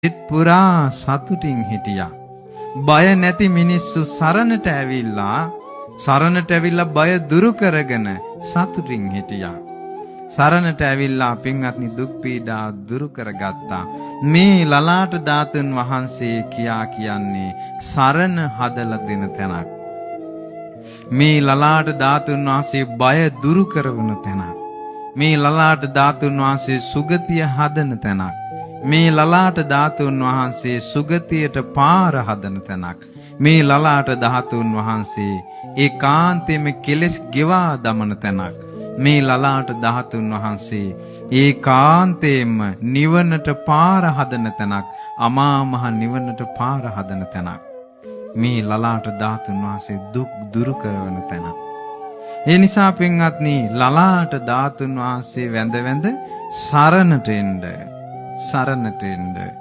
සිත් පුරා සතුටින් හිටියා. බය නැති මිනිස්සු සරණට ඇවිල්ලා බය දුරු කරගෙන සතුටින් හිටියා. සරණට ඇවිල්ලා පින්වත්නි දුක් පීඩා දුරු කරගත්තා. මේ ලලාට ධාතුන් වහන්සේ කියන්නේ සරණ හදලා දෙන තැනක්. මේ ලලාට ධාතුන් වහන්සේ බය දුරු කරවන තැනක්. මේ ලලාට ධාතුන් වහන්සේ සුගතිය හදන තැනක්. මේ ලලාට ධාතුන් වහන්සේ සුගතියට පාර හදන තැනක්. මේ ලලාට ධාතුන් වහන්සේ ඒකාන්තයෙන්ම කෙලෙස් ගෙවා දමන තැනක්. මේ ලලාට ධාතුන් වහන්සේ ඒකාන්තයෙන්ම නිවනට පාර හදන තැනක්. අමා මහ නිවනට පාර හදන තැනක්. මේ ලලාට ධාතුන් වහන්සේ දුක් දුරු කරන තැනක්. ඒ නිසා පින්වත්නි ලලාට ධාතුන් වහන්සේ වැඳ සරණට එන්න.